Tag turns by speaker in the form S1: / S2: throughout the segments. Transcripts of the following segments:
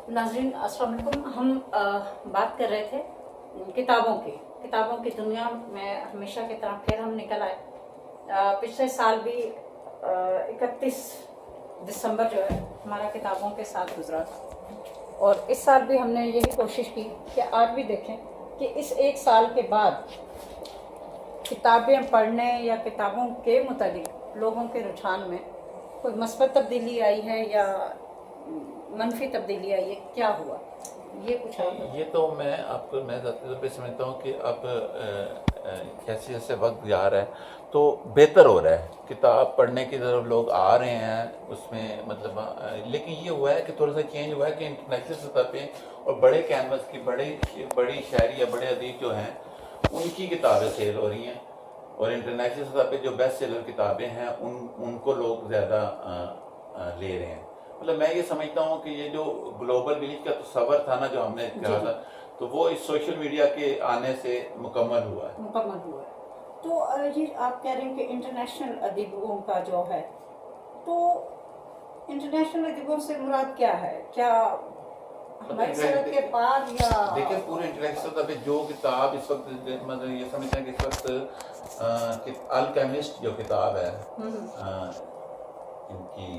S1: नाज़रीन अस्सलाम वालेकुम। हम बात कर रहे थे किताबों की दुनिया में हमेशा की तरह फिर हम निकल आए। पिछले साल भी 31 दिसंबर जो है हमारा किताबों के साथ गुजरा था, और इस साल भी हमने यही कोशिश की कि आज भी देखें कि इस एक साल के बाद किताबें पढ़ने या किताबों के मुतालिक लोगों के रुझान में कोई मस्बत तब्दीली आई है या मनफी तब्दीली आई है, क्या हुआ, ये कुछ आप
S2: ये तो मैं ज़ाती तौर पे समझता हूँ कि अब जैसे जैसे वक्त जा रहा है तो बेहतर हो रहा है, किताब पढ़ने की तरफ लोग आ रहे हैं उसमें, मतलब लेकिन ये हुआ है कि थोड़ा सा चेंज हुआ है कि इंटरनेशनल सतह पे और बड़े कैनवस की बड़ी शायरी या बड़े अदीब जो हैं उनकी किताबें सेल हो रही हैं, और इंटरनेशनल सतह पे जो बेस्ट सेलर किताबें हैं उनको लोग ज़्यादा ले रहे हैं। मतलब मैं ये समझता हूँ कि ये जो ग्लोबल विलेज का तस्वर था ना जो हमने कहा था, तो वो इस सोशल मीडिया के आने से मुकम्मल हुआ है।
S1: तो ये आप कह रहे हैं कि इंटरनेशनल अदीबों का जो है, तो इंटरनेशनल अदीबों से मुराद क्या है? क्या हमारी सरहद के पार या
S2: देखिए पूरे इंटरनेशनल सतह पे जो किताब इस वक्त, मतलब ये समझते हैं कि इस वक्त अल्केमिस्ट जो किताब है इनकी,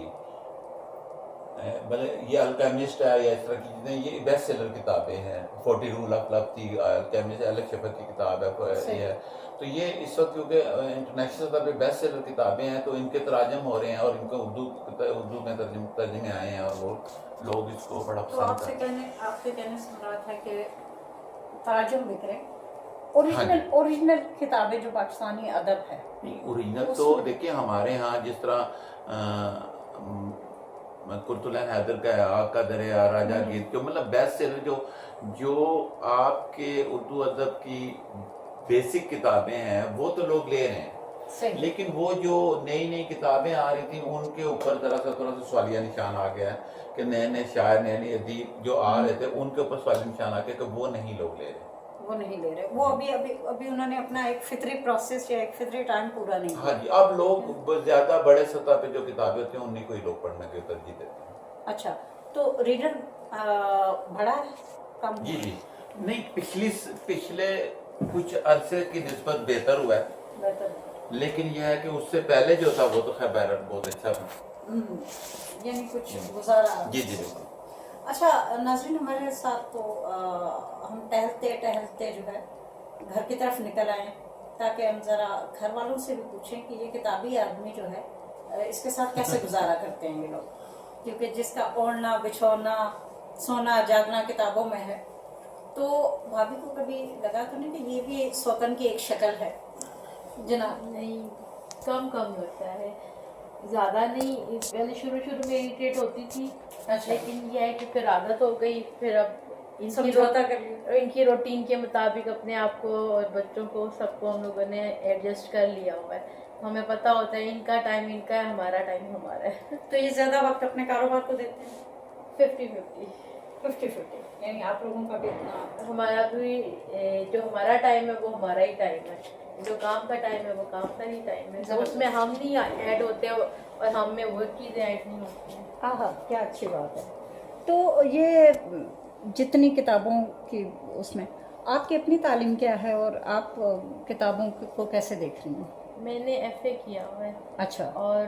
S2: मतलब ये अल्केमिस्ट है या इस तरह की चीज़ें, ये बेस्ट सेलर किताबें हैं। 40 रूल ऑफ लव थी अल्केमिस्ट, एलेक्स शेफर की किताब है ये है। तो ये इस वक्त क्योंकि इंटरनेशनल सतह पे बेस्ट सेलर किताबें हैं तो इनके तराजम हो रहे हैं और इनको उर्दू में तर्जुमे आए हैं और वो लोग इसको बड़ा
S1: तो
S2: पसंद करते हैं।
S1: आपसे कहने से मुराद है कि तराजुम बिक रहे, ओरिजिनल किताबें जो पाकिस्तानी अदब है,
S2: ओरिजिनल तो देखिए हमारे यहाँ जिस तरह कुर्तुलैन हैदर का है, आग का दरिया, राजा गीत, जो मतलब बेस्ट सेलर जो आपके उर्दू अदब की बेसिक किताबें हैं वो तो लोग ले रहे हैं, लेकिन वो जो नई नई किताबें आ रही थी उनके ऊपर थोड़ा सा सवालिया निशान आ गया है कि नए नए शायर नए नए अदीब जो आ रहे थे उनके ऊपर सवालिया निशान आ गया कि वो नहीं लोग ले रहे।
S1: वो अभी उन्होंने अपना एक फितरी प्रोसेस या एक फितरी टाइम पूरा नहीं किया।
S2: हाँ जी, अब लोग ज्यादा बड़े सतह पे जो किताबें होती हैं उन्हीं को ही लोग पढ़ने की तरजीह देते हैं।
S1: अच्छा, तो रीडर बढ़ा है, कम?
S2: जी नहीं, पिछले कुछ अरसे की निस्बत बेहतर हुआ है, लेकिन यह है कि उससे पहले जो था वो तो खैर बहुत अच्छा था,
S1: यानी कुछ गुजारा।
S2: जी बिल्कुल।
S1: अच्छा नाज़रीन, हमारे साथ तो हम टहलते जो है घर की तरफ निकल आए ताकि हम ज़रा घर वालों से भी पूछें कि ये किताबी आदमी जो है इसके साथ कैसे गुजारा करते हैं ये लोग, क्योंकि जिसका ओढ़ना बिछोना सोना जागना किताबों में है, तो भाभी को कभी लगा तो नहीं कि ये भी स्वतन की एक शक्ल है? जनाब
S3: नहीं, कम लगता है, ज़्यादा नहीं। पहले शुरू में इरिटेट होती थी, लेकिन यह है कि फिर आदत हो गई, फिर अब इनकी रूटीन के मुताबिक अपने आप को और बच्चों को सबको हम लोगों ने एडजस्ट कर लिया हुआ है। हमें पता होता है इनका टाइम इनका है, हमारा टाइम हमारा है।
S1: तो ये ज़्यादा वक्त अपने कारोबार को देते हैं?
S3: 50-50,
S1: यानी आप लोगों का भी इतना?
S3: हमारा भी जो हमारा टाइम है वो हमारा ही टाइम है, जो काम का टाइम है वो काम का ही टाइम है, तो उसमें हम नहीं ऐड होते और हम में वो चीज़ें ऐड नहीं होती हैं।
S1: हाँ, क्या अच्छी बात है। तो ये जितनी किताबों की उसमें आपकी अपनी तालीम क्या है और आप किताबों को कैसे देख रही हैं?
S3: मैंने FA किया हुआ है।
S1: अच्छा।
S3: और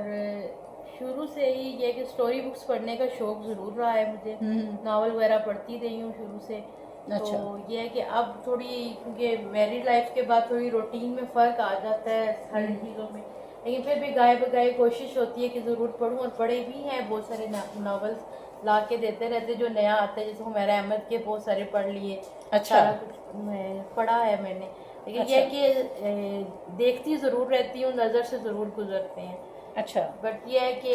S3: शुरू से ही ये कि स्टोरी बुक्स पढ़ने का शौक़ ज़रूर रहा है मुझे, नावल वगैरह पढ़ती रही हूँ शुरू से।
S1: अच्छा।
S3: तो ये है कि अब थोड़ी, क्योंकि मैरिड लाइफ के बाद थोड़ी रूटीन में फ़र्क आ जाता है हर चीज़ों में, लेकिन फिर भी गाय बगाए कोशिश होती है कि ज़रूर पढ़ूँ, और पढ़े भी हैं बहुत सारे नावल्स ला के देते रहते जो नया आता है, जैसे हुमैरा अहमद के बहुत सारे पढ़ लिए।
S1: अच्छा।
S3: सारा कुछ पढ़ा है मैंने, लेकिन
S1: अच्छा।
S3: यह कि देखती ज़रूर रहती हूँ, नज़र से ज़रूर गुजरते हैं।
S1: अच्छा।
S3: बट ये है कि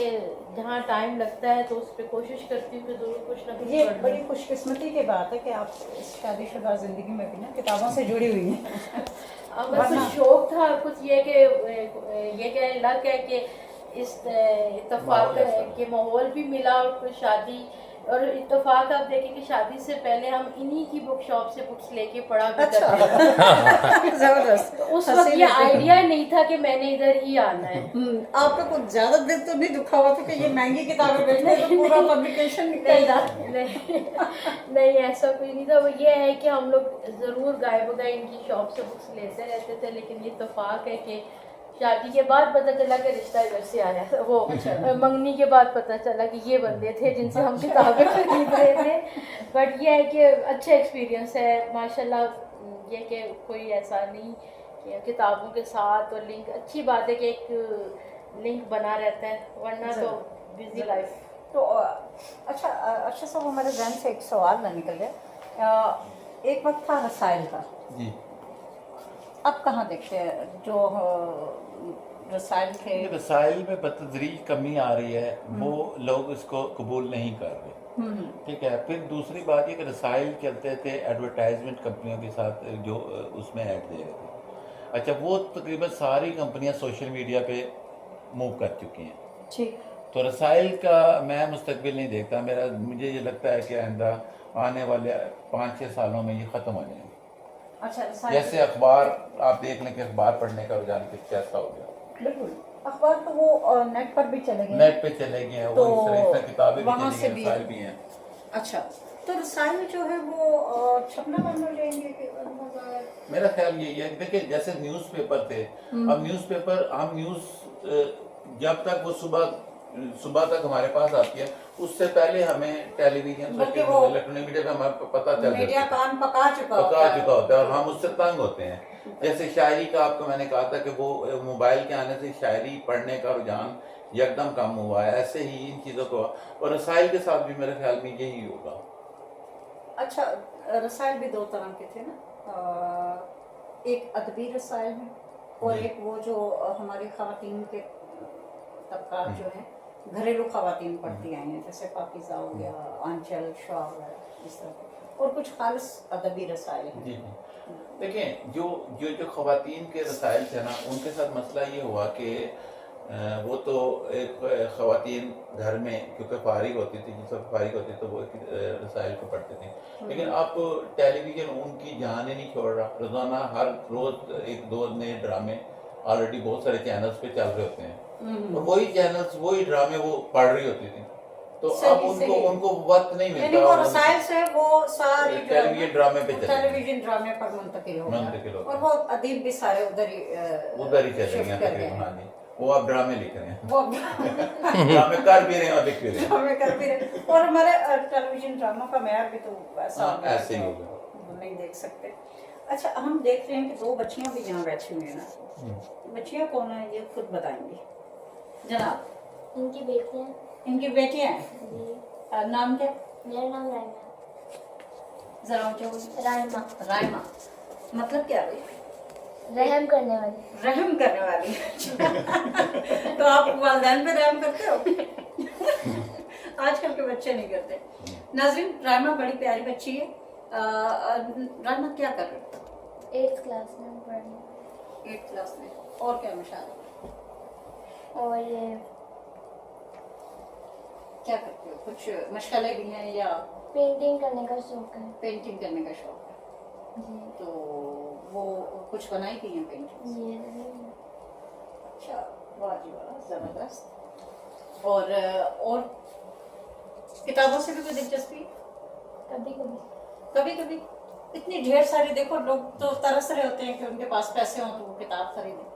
S3: जहाँ टाइम लगता है तो उस पर कोशिश करती हूँ कि ज़रूर कुछ ना कुछ।
S1: ये बड़ी खुशकिस्मती की बात है कि आप इस शादीशुदा ज़िंदगी में भी ना किताबों से जुड़ी हुई हैं।
S3: बस कुछ शौक था, कुछ ये कि लग है कि इस इत्तेफाक के माहौल भी मिला, और कुछ शादी اور اتفاق آپ دیکھیں کہ شادی سے پہلے ہم انہی کی بک شاپ سے بکس لے کے پڑھا کرتے تھے.
S1: زبردست.
S3: اس وقت یہ آئیڈیا نہیں تھا کہ میں نے ادھر ہی آنا ہے.
S1: آپ کا کچھ زیادہ دل تو نہیں دکھا ہوا تھا کہ یہ مہنگی کتابیں بیچنے تو پورا پبلیکیشن نکل جاتا؟
S3: نہیں ایسا کوئی نہیں تھا. وہ یہ ہے کہ ہم لوگ ضرور گائے بگائے ان کی شاپ سے بکس لیتے رہتے تھے, لیکن یہ اتفاق ہے کہ شادی کے بعد پتہ چلا کہ رشتہ ادھر سے آیا. وہ منگنی کے بعد پتہ چلا کہ یہ بندے تھے جن سے ہم کتابیں خرید رہے تھے. بٹ یہ ہے کہ اچھا ایکسپیرینس ہے ماشاء اللہ. یہ کہ کوئی ایسا نہیں کہ کتابوں کے ساتھ اور لنک, اچھی بات ہے کہ ایک لنک بنا رہتا ہے, ورنہ تو بزی لائف.
S1: تو اچھا صاحب ہمارے ذہن سے ایک سوال نہ نکل گیا. ایک وقت تھا رسائل کا,
S2: جی
S1: اب کہاں دیکھتے ہیں جو رسائل تھے؟
S2: رسائل میں بتدریج کمی آ رہی ہے, وہ لوگ اس کو قبول نہیں کر رہے. ٹھیک ہے. پھر دوسری بات یہ کہ رسائل چلتے تھے ایڈورٹائزمنٹ کمپنیوں کے ساتھ جو اس میں ایڈ دے رہے تھے. اچھا وہ تقریباً ساری کمپنیاں سوشل میڈیا پہ موو کر چکی ہیں.
S1: ٹھیک.
S2: تو رسائل کا میں مستقبل نہیں دیکھتا. مجھے یہ لگتا ہے کہ آئندہ آنے والے 5-6 سالوں میں یہ ختم ہو جائیں گے.
S1: اچھا
S2: جیسے اخبار آپ دیکھ لیں کہ اخبار پڑھنے کا رجحان کیسا ہو گیا.
S1: بالکل. اخبار تو وہ نیٹ پر بھی چلے گئے,
S2: نیٹ پہ چلے گئے ہیں, وہ اس طرح کتابیں بھی
S1: وہاں سے
S2: چلی گئی, رسائل بھی ہیں.
S1: اچھا تو رسائل جو ہے وہ چھپنا بند ہو جائیں گے کہ
S2: میرا خیال یہی ہے کہ دیکھیں جیسے نیوز پیپر تھے, اب نیوز پیپر ہم نیوز جب تک وہ صبح تک ہمارے پاس آتی ہے, اس سے پہلے ہمیں ٹیلی ویژن الیکٹرانک میڈیا پہ ہمیں پتہ چل جاتا ہے,
S1: میڈیا کان پکا چکا
S2: ہوتا ہے, اور ہم اس سے تنگ ہوتے ہیں. جیسے شاعری کا آپ کو میں نے کہا تھا کہ وہ موبائل کے آنے سے شاعری پڑھنے کا رجحان یکدم کم ہوا ہے, ایسے ہی ان چیزوں کو, اور رسائل کے ساتھ بھی میرے خیال میں یہی ہوگا.
S1: اچھا رسائل بھی 2 طرح کے تھے نا, ایک ادبی رسائل ہیں اور ایک وہ جو ہماری خواتین کے طبقات جو ہیں گھریلو خواتین پڑھتی آئی ہیں, جیسے پاکیزہ ہو گیا, آنچل, شعا وغیرہ, اس طرح, اور کچھ خالص ادبی رسائل ہیں.
S2: جی دیکھیں جو خواتین کے رسائل تھے نا, ان کے ساتھ مسئلہ یہ ہوا کہ وہ تو ایک خواتین گھر میں کیونکہ فارغ ہوتی تھی, جس وقت فارغ ہوتی تو وہ رسائل کو پڑھتے تھے. لیکن اب ٹیلی ویژن ان کی جان ہی نہیں چھوڑ رہا. روزانہ ہر روز 1-2 نئے ڈرامے آلریڈی بہت سارے چینلز پہ چل رہے ہوتے ہیں, اور وہی چینلز وہی ڈرامے وہ پڑھ رہی ہوتی تھی. تو اب ان کو وقت نہیں ملتا,
S1: وہ رسائل سے وہ ساری
S2: ٹیلی ویژن ڈرامے پہ
S1: ٹیلی ویژن ڈرامے پر منتقل ہو گیا, اور وہ ادیب بھی سارے ادھر ہی
S2: چلے گئے تقریباً. ہاں جی, وہ اب ڈرامے لکھ رہے ہیں, وہ ڈرامے کر بھی رہے ہیں اور لکھ بھی رہے ہیں.
S1: اور ہمارے ٹیلی ویژن ڈراموں کا معیار بھی تو
S2: ایسے ہی ہوگا,
S1: نہیں دیکھ سکتے. اچھا ہم دیکھ رہے ہیں کہ 2 بچیاں بھی یہاں بیٹھی ہوئی ہیں نا, بچیاں کون ہیں یہ خود بتائیں گی جناب.
S4: ان کی بیٹیاں.
S1: ان کی بیٹیاں ہیں.
S4: جی.
S1: نام کیا؟
S4: میرا نام رائما.
S1: ذرا اونچا بولیے.
S4: رائما.
S1: رائما مطلب کیا ہے؟
S4: رحم کرنے والی.
S1: رحم کرنے والی. تو آپ والدین پہ رحم کرتے ہو؟ آج کل کے بچے نہیں کرتے. ناظرین رائما بڑی پیاری بچی ہے. رائما کیا کر رہی ہے؟
S4: 8th کلاس میں پڑھنے.
S1: 8th کلاس میں. اور کیا مشاغل؟
S4: اور یہ
S1: کیا کرتے ہو؟ کچھ مشغلے بھی ہیں یا
S4: پینٹنگ کرنے کا شوق ہے.
S1: پینٹنگ کرنے کا شوق ہے.
S4: جی.
S1: تو وہ کچھ بنائی کی ہیں پینٹنگ؟
S4: جی.
S1: اچھا واہ جی واہ, زبردست. اور کتابوں سے بھی کوئی دلچسپی؟
S4: کبھی کبھی.
S1: کبھی کبھی. اتنی ڈھیر ساری, دیکھو لوگ تو ترس رہے ہوتے ہیں کہ ان کے پاس پیسے ہوں تو وہ کتاب خریدیں,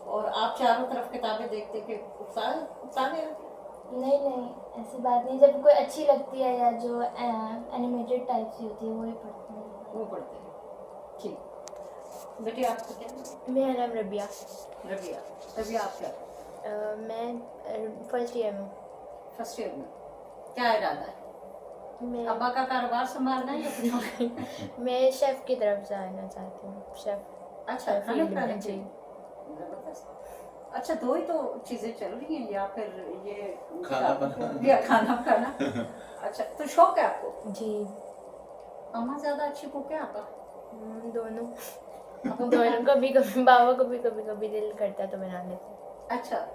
S1: اور آپ چاروں طرف کتابیں دیکھتے کہ اکسانے.
S4: نہیں ایسی بات نہیں. جب کوئی اچھی لگتی ہے یا جو اینیمیٹڈ ٹائپ کی ہوتی ہے وہی پڑھتے ہیں.
S1: وہ پڑھتے ہیں. ٹھیک. بیٹی آپ کو کیا؟
S3: میرا نام ربیہ.
S1: ربیہ آپ کیا؟
S3: میں فرسٹ ایئر میں.
S1: فرسٹ ایئر میں. کیا ارادہ ہے؟ ابا کا کاروبار سنبھالنا ہے یا کچھ؟
S3: میں شیف کی طرف جانا چاہتی ہوں. شیف.
S1: اچھا کھانا پکانے.
S3: جی.
S1: زبردست. اچھا 2 ہی تو چیزیں چل رہی ہیں یا پھر یہ کھانا پکانا؟ اچھا تو شوق ہے آپ کو؟
S3: جی.
S1: اماں زیادہ اچھی کوک ہے آپ کا؟
S3: دونوں. کبھی کبھی بابا کبھی دل کرتا ہے تو بنا لیتے.
S1: اچھا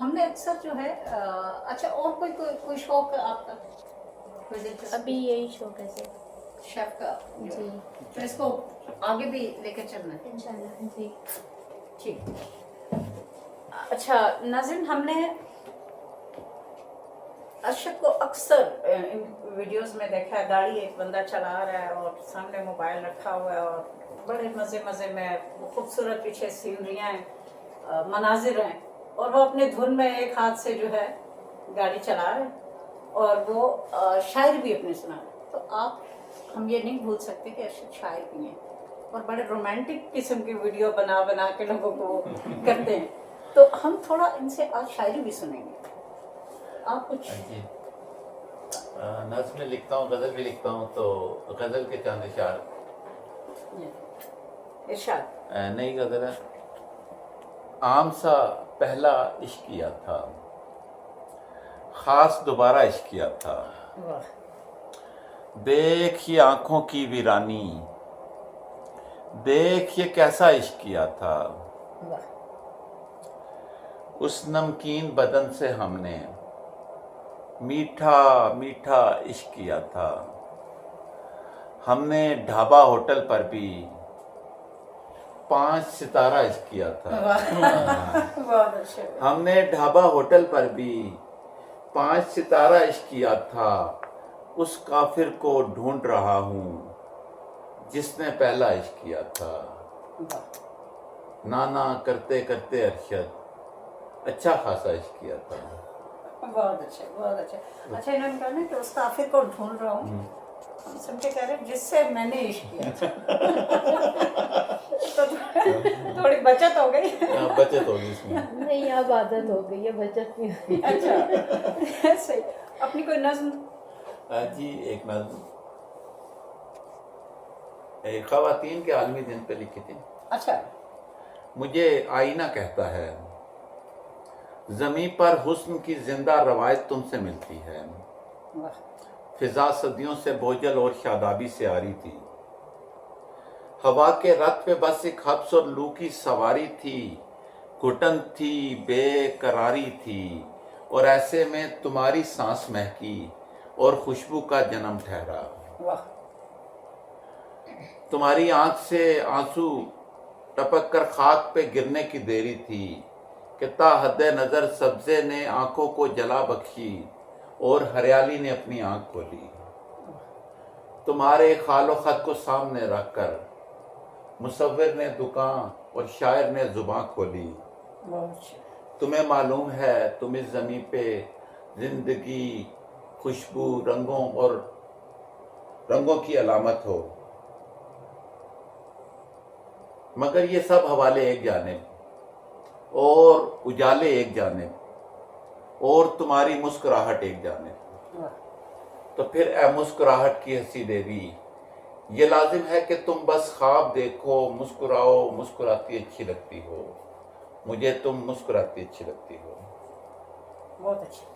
S1: ہم نے اکثر جو ہے اچھا اور کوئی شوق آپ کا؟ कोई दिलचस्पी
S3: अभी यही शौक है सर।
S1: शेफ का
S3: जी
S1: तो इसको आगे भी लेकर चलना है।
S4: इंशाल्लाह।
S3: जी।
S1: ठीक। अच्छा नाज़रीन, हमने अरशद को अक्सर इन वीडियोस में देखा है, गाड़ी एक बंदा चला रहा है और सामने मोबाइल रखा हुआ है और बड़े मज़े मज़े में खूबसूरत पीछे सीनरियाँ हैं, मनाजिर हैं, और वो अपने धुन में एक हाथ से जो है गाड़ी चला रहे हैं और वो शायरी भी अपने सुना रहे हैं। तो आप, हम ये नहीं भूल सकते कि अरशद शायर भी हैं और बड़े रोमांटिक किस्म की वीडियो बना बना के लोगों को करते हैं। तो हम थोड़ा इनसे आज शायरी भी सुनेंगे। आप कुछ
S2: जी, नज़्म में लिखता हूँ, गज़ल भी लिखता हूँ, तो गज़ल के चंद इशार।
S1: इरशाद।
S2: नई गज़ल है। आम सा पहला इश्क किया था, खास दोबारा इश्क किया था,
S1: वाह।
S2: देख ये आंखों की वीरानी, देख ये कैसा इश्क किया था,
S1: वाह।
S2: उस नमकीन बदन से हमने मीठा मीठा इश्क किया था, हमने ढाबा होटल पर भी 5 सितारा इश्क किया था,
S1: बहुत अच्छे।
S2: हमने ढाबा होटल पर भी 5 सितारा इश्क किया था, उस काफिर को ढूंढ रहा हूँ जिसने पहला इश्क किया था। नाना करते करते अरशद अच्छा खासा इश्क किया था।
S1: बहुत अच्छे, बहुत अच्छे। अच्छा, इन्होंने कहा ना कि उस काफिर को ढूंढ रहा हूँ, हम समझे कह रहे हैं जिससे मैंने इश्क किया था। तो थोड़ी बचत हो गई।
S2: बचत होगी इसमें।
S3: नहीं, अब आदत हो गई है, बचत नहीं हुई।
S1: अच्छा सही। अपनी कोई नज्म?
S2: जी, एक नज्म ख़वातीन के आलमी दिन पे लिखी थी।
S1: अच्छा।
S2: मुझे आईना कहता है, ज़मीं पर हुस्न की जिंदा रवायत तुमसे मिलती है,
S1: वाह।
S2: फिजा सदियों से बोझल और शादाबी से आ रही थी, हवा के रथ पे बस एक हब्स और लू की सवारी थी, घुटन थी, बेकरारी थी, और ऐसे में तुम्हारी सांस महकी और खुशबू का जन्म ठहरा।
S1: वाह।
S2: तुम्हारी आंख से आंसू टपक कर खाक पे गिरने की देरी थी कि ताहद्दे नजर सब्जे ने आंखों को जला बख्शी और हरियाली ने अपनी आंख खोली। तुम्हारे खालो खत को सामने रखकर मुसव्विर ने दुकान और शायर ने जुबान खोली।
S1: बहुत अच्छे।
S2: तुम्हें मालूम है तुम इस जमी पे जिंदगी, खुशबू, रंगों की अलामत हो, मगर ये सब हवाले एक जानिब और उजाले एक जानिब और तुम्हारी मुस्कुराहट एक जानिब।
S1: वाह।
S2: तो फिर ए मुस्कुराहट की हंसी देवी, ये लाजिम है कि तुम बस ख्वाब देखो, मुस्कुराओ, मुस्कुराती अच्छी लगती हो, मुझे तुम मुस्कुराती अच्छी लगती हो।
S1: बहुत अच्छे।